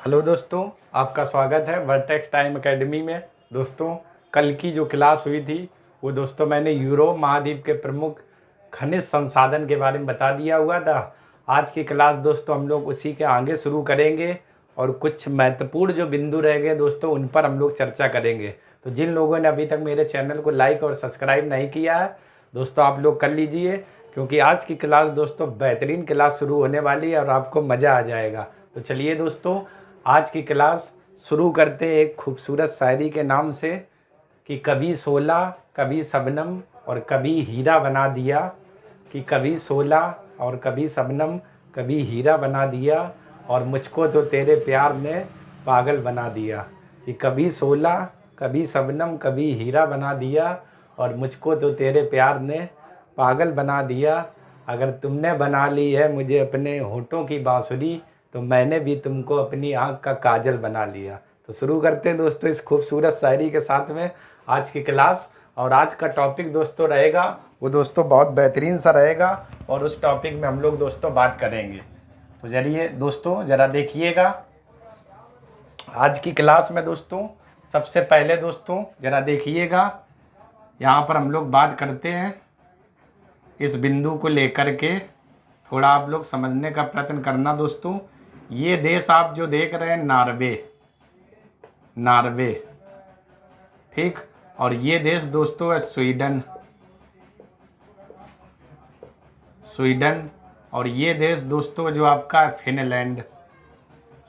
Hello दोस्तों, आपका स्वागत है वर्टेक्स टाइम एकेडमी में। दोस्तों, कल की जो क्लास हुई थी वो दोस्तों मैंने यूरोप महाद्वीप के प्रमुख खनिज संसाधन के बारे में बता दिया हुआ था। आज की क्लास दोस्तों हम लोग उसी के आगे शुरू करेंगे और कुछ महत्वपूर्ण जो बिंदु रह गए दोस्तों उन पर हम लोग चर्चा करेंगे। तो जिन लोगों ने अभी तक मेरे चैनल को लाइक और सब्सक्राइब नहीं किया है दोस्तों आप लोग कर लीजिए, क्योंकि आज की क्लास दोस्तों बेहतरीन क्लास शुरू होने वाली है और आपको मज़ा आ जाएगा। तो चलिए दोस्तों, आज की क्लास शुरू करते हैं एक खूबसूरत शायरी के नाम से कि कभी शोला कभी शबनम और कभी हीरा बना दिया, कि कभी शोला और कभी शबनम कभी हीरा बना दिया और मुझको तो तेरे प्यार ने पागल बना दिया। कि कभी शोला कभी शबनम कभी हीरा बना दिया और मुझको तो तेरे प्यार ने पागल बना दिया। अगर तुमने बना ली है मुझे अपने होठों की बांसुरी तो मैंने भी तुमको अपनी आँख का काजल बना लिया। तो शुरू करते हैं दोस्तों इस खूबसूरत शायरी के साथ में आज की क्लास। और आज का टॉपिक दोस्तों रहेगा वो दोस्तों बहुत बेहतरीन सा रहेगा और उस टॉपिक में हम लोग दोस्तों बात करेंगे। तो चलिए दोस्तों ज़रा देखिएगा आज की क्लास में दोस्तों। सबसे पहले दोस्तों ज़रा देखिएगा, यहाँ पर हम लोग बात करते हैं इस बिंदु को लेकर के, थोड़ा आप लोग समझने का प्रयत्न करना दोस्तों। ये देश आप जो देख रहे हैं नॉर्वे, ठीक, और ये देश दोस्तों है स्वीडन, और ये देश दोस्तों जो आपका है फिनलैंड।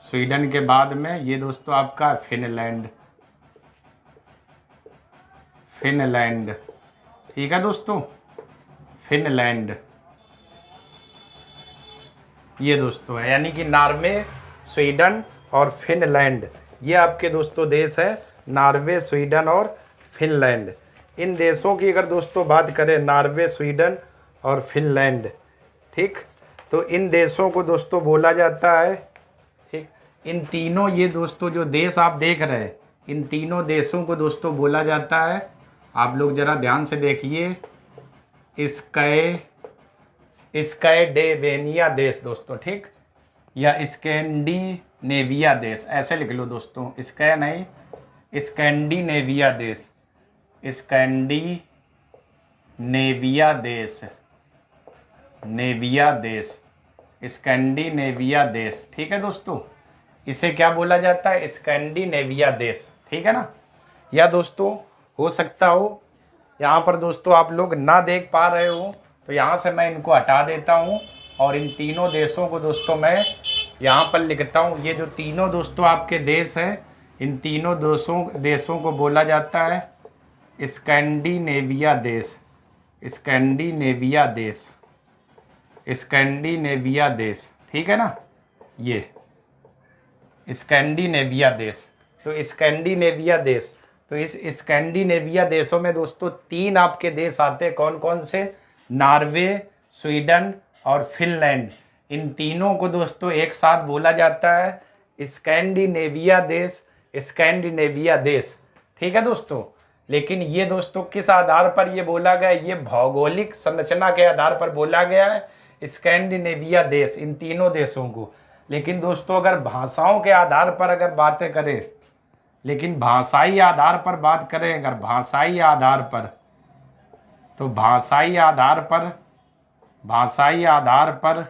स्वीडन के बाद में ये दोस्तों आपका है फिनलैंड, ठीक है दोस्तों, फिनलैंड ये दोस्तों है, यानी कि नॉर्वे, स्वीडन और फिनलैंड, ये आपके दोस्तों देश है नॉर्वे, स्वीडन और फिनलैंड। इन देशों की अगर दोस्तों बात करें नॉर्वे, स्वीडन और फिनलैंड, ठीक, तो इन देशों को दोस्तों बोला जाता है, ठीक, इन तीनों ये दोस्तों जो देश आप देख रहे हैं इन तीनों देशों को दोस्तों बोला जाता है, आप लोग ज़रा ध्यान से देखिए, स्कैंडिनेविया देश दोस्तों, ठीक, या स्कैंडिनेविया देश ऐसे लिख लो दोस्तों, स्कैंडिनेविया देश, स्कैंडिनेविया देश, ठीक है दोस्तों, इसे क्या बोला जाता है, स्कैंडिनेविया देश, ठीक है ना। या दोस्तों हो सकता हो यहाँ पर दोस्तों आप लोग ना देख पा रहे हो तो यहाँ से मैं इनको हटा देता हूँ और इन तीनों देशों को दोस्तों मैं यहाँ पर लिखता हूँ। ये जो तीनों दोस्तों आपके देश हैं इन तीनों देशों को बोला जाता है स्कैंडिनेविया देश, ठीक है ना, ये स्कैंडिनेविया देश। तो स्कैंडिनेविया देश, तो इस स्कैंडिनेविया देशों में दोस्तों तीन आपके देश आते हैं, कौन कौन से, नॉर्वे, स्वीडन और फिनलैंड। इन तीनों को दोस्तों एक साथ बोला जाता है स्कैंडिनेविया देश, ठीक है दोस्तों। लेकिन ये दोस्तों किस आधार पर ये बोला गया, ये भौगोलिक संरचना के आधार पर बोला गया है स्कैंडिनेविया देश, इन तीनों देशों को। लेकिन दोस्तों अगर भाषाओं के आधार पर अगर बातें करें, लेकिन भाषाई आधार पर बात करें, अगर भाषाई आधार पर, तो भाषाई आधार पर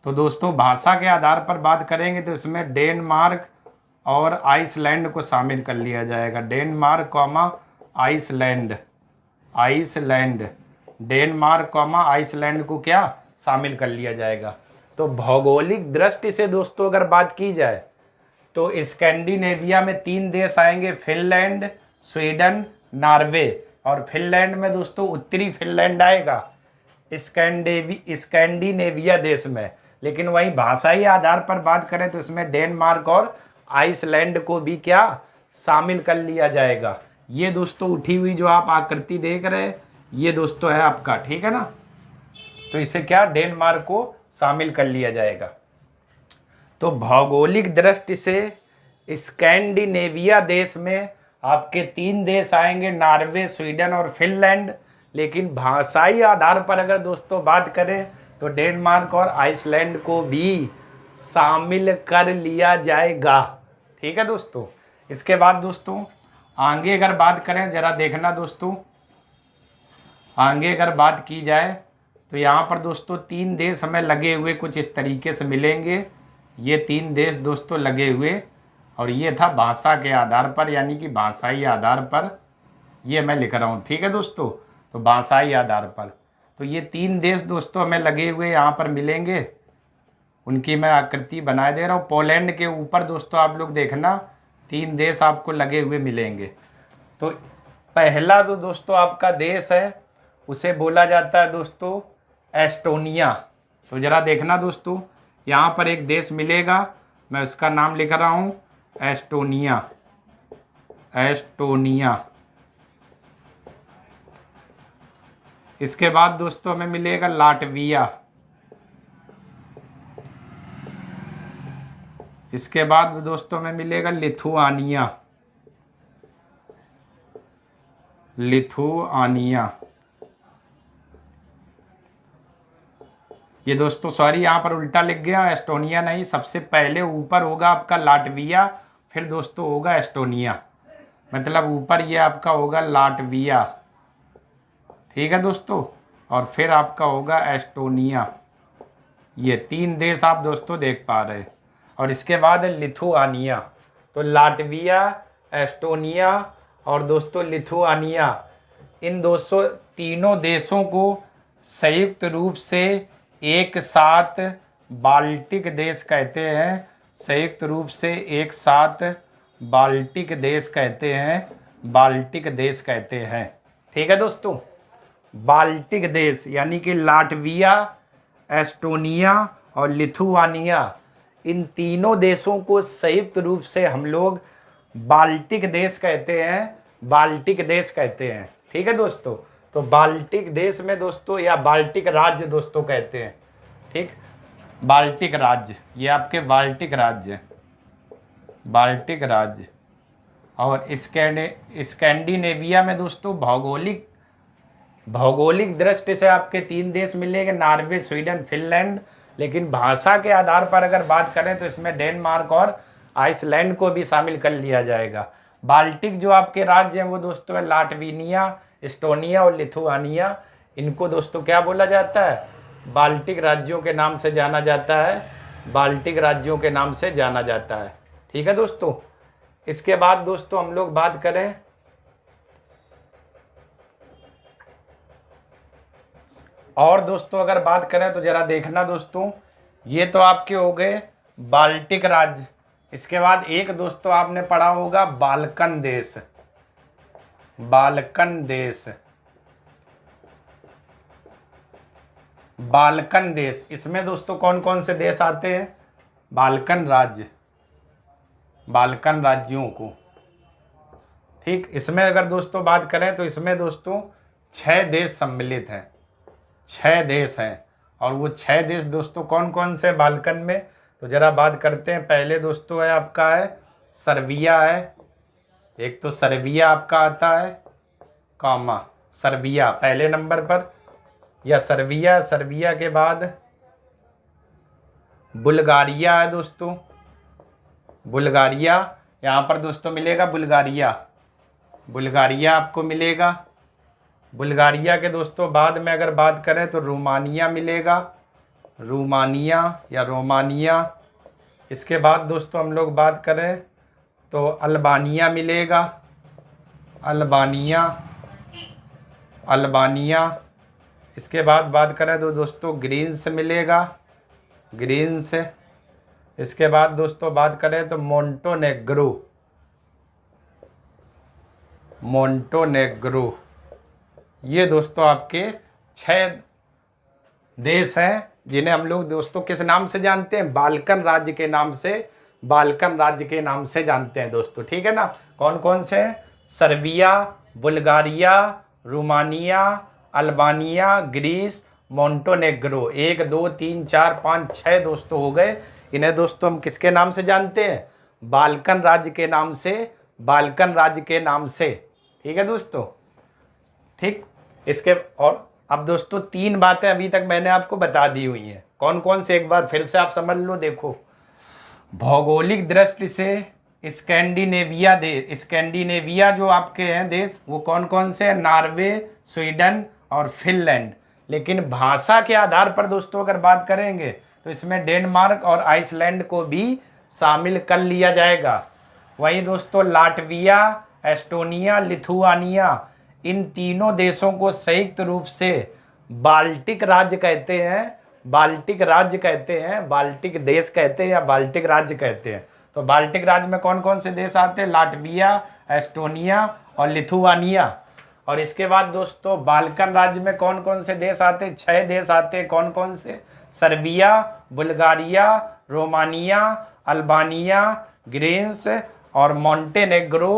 तो दोस्तों भाषा के आधार पर बात करेंगे तो इसमें डेनमार्क और आइसलैंड को शामिल कर लिया जाएगा। डेनमार्क कॉमा आइसलैंड को क्या शामिल कर लिया जाएगा। तो भौगोलिक दृष्टि से दोस्तों अगर बात की जाए तो स्कैंडिनेविया में तीन देश आएंगे, फिनलैंड, स्वीडन, नॉर्वे, और फिनलैंड में दोस्तों उत्तरी फिनलैंड आएगा स्कैंडिनेविया देश में। लेकिन वहीं भाषाई आधार पर बात करें तो इसमें डेनमार्क और आइसलैंड को भी क्या शामिल कर लिया जाएगा। ये दोस्तों उठी हुई जो आप आकृति देख रहे हैं ये दोस्तों है आपका, ठीक है ना, तो इसे क्या डेनमार्क को शामिल कर लिया जाएगा। तो भौगोलिक दृष्टि से स्कैंडिनेविया देश में आपके तीन देश आएंगे, नॉर्वे, स्वीडन और फिनलैंड। लेकिन भाषाई आधार पर अगर दोस्तों बात करें तो डेनमार्क और आइसलैंड को भी शामिल कर लिया जाएगा। ठीक है दोस्तों। इसके बाद दोस्तों आगे अगर बात करें, जरा देखना दोस्तों, आगे अगर बात की जाए तो यहाँ पर दोस्तों 3 देश हमें लगे हुए कुछ इस तरीके से मिलेंगे। ये 3 देश दोस्तों लगे हुए, और ये था भाषा के आधार पर, यानी कि भाषाई आधार पर ये मैं लिख रहा हूँ। ठीक है दोस्तों, तो भाषाई आधार पर तो ये 3 देश दोस्तों हमें लगे हुए यहाँ पर मिलेंगे। उनकी मैं आकृति बनाए दे रहा हूँ। पोलैंड के ऊपर दोस्तों आप लोग देखना 3 देश आपको लगे हुए मिलेंगे। तो पहला जो दोस्तों आपका देश है उसे बोला जाता है दोस्तों एस्टोनिया। तो ज़रा देखना दोस्तों, यहाँ पर एक देश मिलेगा, मैं उसका नाम लिख रहा हूँ एस्टोनिया। एस्टोनिया। इसके बाद दोस्तों हमें मिलेगा लाटविया। इसके बाद दोस्तों हमें मिलेगा लिथुआनिया। लिथुआनिया। ये दोस्तों सॉरी यहाँ पर उल्टा लिख गया, एस्टोनिया नहीं, सबसे पहले ऊपर होगा आपका लाटविया, फिर दोस्तों होगा एस्टोनिया, मतलब ऊपर ये आपका होगा लाटविया। ठीक है दोस्तों, और फिर आपका होगा एस्टोनिया। ये 3 देश आप दोस्तों देख पा रहे हैं। और इसके बाद है लिथुआनिया। तो लाटविया, एस्टोनिया और दोस्तों लिथुआनिया, इन दोस्तों तीनों देशों को संयुक्त रूप से एक साथ बाल्टिक देश कहते हैं। संयुक्त रूप से एक साथ बाल्टिक देश कहते हैं। बाल्टिक देश कहते हैं। ठीक है दोस्तों, बाल्टिक देश यानी कि लाटविया, एस्टोनिया और लिथुआनिया, इन तीनों देशों को संयुक्त रूप से हम लोग बाल्टिक देश कहते हैं। बाल्टिक देश कहते हैं। ठीक है दोस्तों, तो बाल्टिक देश में दोस्तों, या बाल्टिक राज्य दोस्तों कहते हैं। ठीक, बाल्टिक राज्य, ये आपके बाल्टिक राज्य, बाल्टिक राज्य। और स्कैंडिनेविया में दोस्तों भौगोलिक दृष्टि से आपके 3 देश मिलेंगे, नॉर्वे, स्वीडन, फिनलैंड। लेकिन भाषा के आधार पर अगर बात करें तो इसमें डेनमार्क और आइसलैंड को भी शामिल कर लिया जाएगा। बाल्टिक जो आपके राज्य हैं वो दोस्तों है लाटविनिया, एस्टोनिया और लिथुआनिया। इनको दोस्तों क्या बोला जाता है? बाल्टिक राज्यों के नाम से जाना जाता है। बाल्टिक राज्यों के नाम से जाना जाता है। ठीक है दोस्तों। इसके बाद दोस्तों हम लोग बात करें और दोस्तों अगर बात करें तो जरा देखना दोस्तों, ये तो आपके हो गए बाल्टिक राज्य। इसके बाद एक दोस्तों आपने पढ़ा होगा बाल्कन देश। बाल्कन देश, बाल्कन देश, इसमें दोस्तों कौन कौन से देश आते हैं? बाल्कन राज्य, बाल्कन राज्यों को। ठीक, इसमें अगर दोस्तों बात करें तो इसमें दोस्तों 6 देश सम्मिलित हैं। 6 देश हैं। और वो 6 देश दोस्तों कौन कौन से बाल्कन में? तो जरा बात करते हैं। पहले दोस्तों है आपका है सर्बिया है। एक तो सर्बिया आपका आता है, कामा, सर्बिया पहले नंबर पर, या सर्बिया। सर्बिया के बाद बुल्गारिया है दोस्तों। बुल्गारिया, यहाँ पर दोस्तों मिलेगा बुल्गारिया। बुल्गारिया आपको मिलेगा। बुल्गारिया के दोस्तों बाद में अगर बात करें तो रोमानिया मिलेगा। रोमानिया या रोमानिया। इसके बाद दोस्तों हम लोग बात करें तो अल्बानिया मिलेगा। Albania, Albania. इसके बाद बात करें तो दोस्तों ग्रीन्स मिलेगा। ग्रीन्स। इसके बाद दोस्तों बात करें तो मोंटेनेग्रो। मोंटेनेग्रो। ये दोस्तों आपके 6 देश हैं जिन्हें हम लोग दोस्तों किस नाम से जानते हैं? बाल्कन राज्य के नाम से, बाल्कन राज्य के नाम से जानते हैं दोस्तों। ठीक है ना। कौन कौन से हैं? Serbia, Bulgaria, Romania, Albania, Greece, Montenegro. 1 2 3 4 5 6 दोस्तों हो गए। इन्हें दोस्तों हम किसके नाम से जानते हैं? बाल्कन राज्य के नाम से, बाल्कन राज्य के नाम से। ठीक है दोस्तों। ठीक, इसके और अब दोस्तों 3 बातें अभी तक मैंने आपको बता दी हुई हैं। कौन कौन से, एक बार फिर से आप समझ लो। देखो, भौगोलिक दृष्टि से स्कैंडिनेविया जो आपके हैं देश, वो कौन कौन से हैं? नॉर्वे, स्वीडन और फिनलैंड। लेकिन भाषा के आधार पर दोस्तों अगर बात करेंगे तो इसमें डेनमार्क और आइसलैंड को भी शामिल कर लिया जाएगा। वहीं दोस्तों लाटविया, एस्टोनिया, लिथुआनिया, इन तीनों देशों को संयुक्त रूप से बाल्टिक राज्य कहते हैं। बाल्टिक राज्य कहते हैं, बाल्टिक देश कहते हैं या बाल्टिक राज्य कहते हैं। तो बाल्टिक राज्य में कौन कौन से देश आते हैं? लाटविया, एस्टोनिया और लिथुआनिया। और इसके बाद दोस्तों बाल्कन राज्य में कौन कौन से देश आते हैं? 6 देश आते हैं। कौन कौन से? Serbia, Bulgaria, Romania, Albania, Greece और मॉन्टेनेग्रो।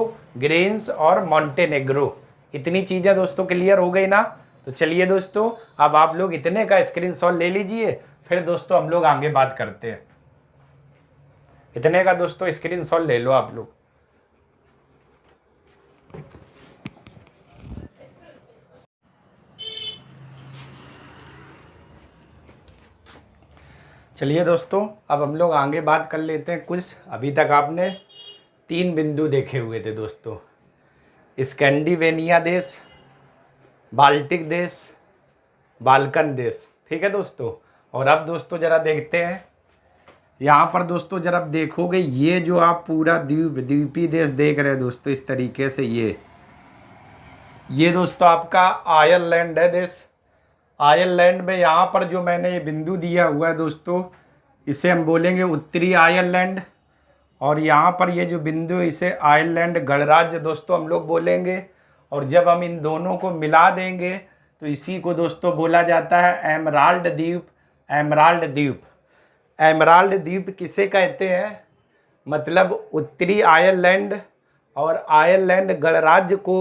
इतनी चीज़ें दोस्तों क्लियर हो गई ना? तो चलिए दोस्तों, अब आप लोग इतने का स्क्रीनशॉट ले लीजिए, फिर दोस्तों हम लोग आगे बात करते हैं। इतने का दोस्तों स्क्रीनशॉट ले लो आप लोग। चलिए दोस्तों, अब हम लोग आगे बात कर लेते हैं कुछ। अभी तक आपने 3 बिंदु देखे हुए थे दोस्तों, स्कैंडिनेविया देश, बाल्टिक देश, बाल्कन देश। ठीक है दोस्तों। और अब दोस्तों ज़रा देखते हैं यहाँ पर दोस्तों, जरा देखोगे ये जो आप पूरा द्वीपीय देश देख रहे हैं दोस्तों, इस तरीके से ये दोस्तों आपका आयरलैंड है देश। आयरलैंड में यहाँ पर जो मैंने ये बिंदु दिया हुआ है दोस्तों, इसे हम बोलेंगे उत्तरी आयरलैंड। और यहाँ पर ये जो बिंदु है इसे आयरलैंड गणराज्य दोस्तों हम लोग बोलेंगे। और जब हम इन दोनों को मिला देंगे तो इसी को दोस्तों बोला जाता है एमराल्ड द्वीप। एमराल्ड द्वीप, एमराल्ड द्वीप किसे कहते हैं? मतलब उत्तरी आयरलैंड और आयरलैंड गणराज्य को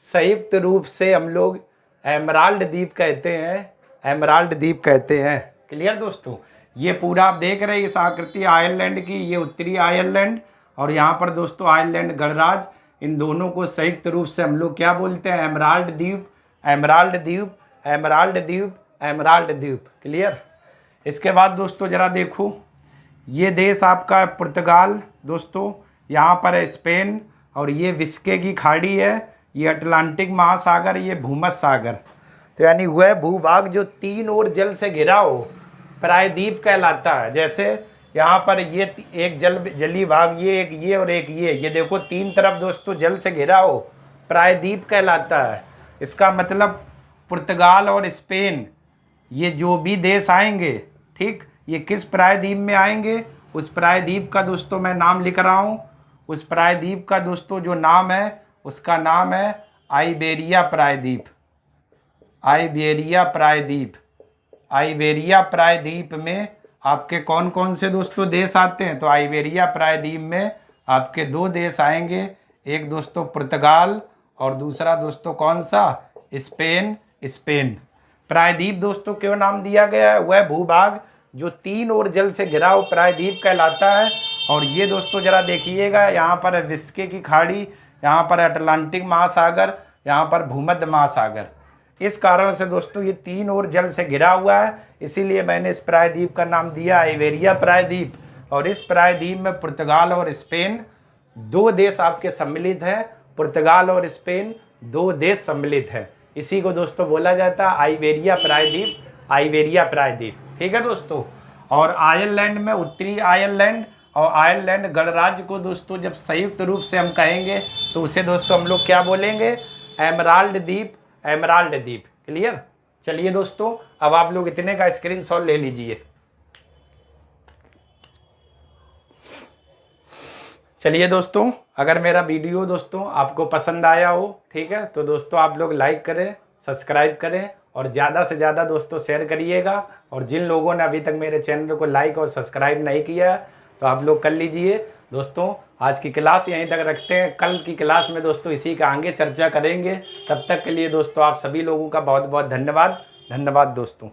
संयुक्त रूप से हम लोग एमराल्ड द्वीप कहते हैं। एमराल्ड द्वीप कहते हैं। क्लियर दोस्तों? ये पूरा आप देख रहे हैं इस आकृति आयरलैंड की, ये उत्तरी आयरलैंड और यहाँ पर दोस्तों आयरलैंड गणराज्य, इन दोनों को संयुक्त रूप से हम लोग क्या बोलते हैं? एमराल्ड द्वीप, एमराल्ड द्वीप, एमराल्ड द्वीप, एमराल्ड द्वीप। क्लियर? इसके बाद दोस्तों ज़रा देखो, ये देश आपका पुर्तगाल दोस्तों, यहाँ पर है स्पेन और ये विस्के की खाड़ी है, ये अटलांटिक महासागर, ये भूमध्य सागर। तो यानी वह भूभाग जो 3 ओर जल से घिरा हो प्रायद्वीप कहलाता है। जैसे यहाँ पर ये एक जलीय भाग, ये एक ये और एक ये देखो 3 तरफ दोस्तों जल से घिरा हो, प्रायद्वीप कहलाता है। इसका मतलब पुर्तगाल और स्पेन ये जो भी देश आएंगे, ठीक, ये किस प्रायद्वीप में आएंगे? उस प्रायद्वीप का दोस्तों मैं नाम लिख रहा हूँ। उस प्रायद्वीप का दोस्तों जो नाम है उसका नाम है आइबेरिया प्रायद्वीप। आइबेरिया प्रायद्वीप। आइबेरिया प्रायद्वीप में आपके कौन कौन से दोस्तों देश आते हैं? तो आइबेरिया प्रायद्वीप में आपके 2 देश आएंगे, एक दोस्तों पुर्तगाल और दूसरा दोस्तों कौन सा? स्पेन। स्पेन प्रायद्वीप दोस्तों क्यों नाम दिया गया है? वह भूभाग जो 3 ओर जल से घिरा हो प्रायद्वीप कहलाता है। और ये दोस्तों जरा देखिएगा, यहाँ पर है विस्के की खाड़ी, यहाँ पर अटलांटिक महासागर, यहाँ पर भूमध्य महासागर। इस कारण से दोस्तों ये 3 ओर जल से घिरा हुआ है, इसीलिए मैंने इस प्रायद्वीप का नाम दिया आइबेरिया प्रायद्वीप। और इस प्रायद्वीप में पुर्तगाल और स्पेन 2 देश आपके सम्मिलित हैं। पुर्तगाल और स्पेन 2 देश सम्मिलित हैं, इसी को दोस्तों बोला जाता है आइबेरिया प्रायद्वीप। आइबेरिया प्रायद्वीप। ठीक है दोस्तों। और आयरलैंड में उत्तरी आयरलैंड और आयरलैंड गणराज्य को दोस्तों जब संयुक्त रूप से हम कहेंगे तो उसे दोस्तों हम लोग क्या बोलेंगे? एमराल्ड द्वीप। एमराल्ड द्वीप। क्लियर? चलिए दोस्तों, अब आप लोग इतने का स्क्रीनशॉट ले लीजिए। चलिए दोस्तों, अगर मेरा वीडियो दोस्तों आपको पसंद आया हो, ठीक है, तो दोस्तों आप लोग लाइक करें, सब्सक्राइब करें और ज़्यादा से ज़्यादा दोस्तों शेयर करिएगा। और जिन लोगों ने अभी तक मेरे चैनल को लाइक और सब्सक्राइब नहीं किया तो आप लोग कर लीजिए। दोस्तों आज की क्लास यहीं तक रखते हैं, कल की क्लास में दोस्तों इसी का आगे चर्चा करेंगे। तब तक के लिए दोस्तों आप सभी लोगों का बहुत बहुत धन्यवाद। धन्यवाद दोस्तों।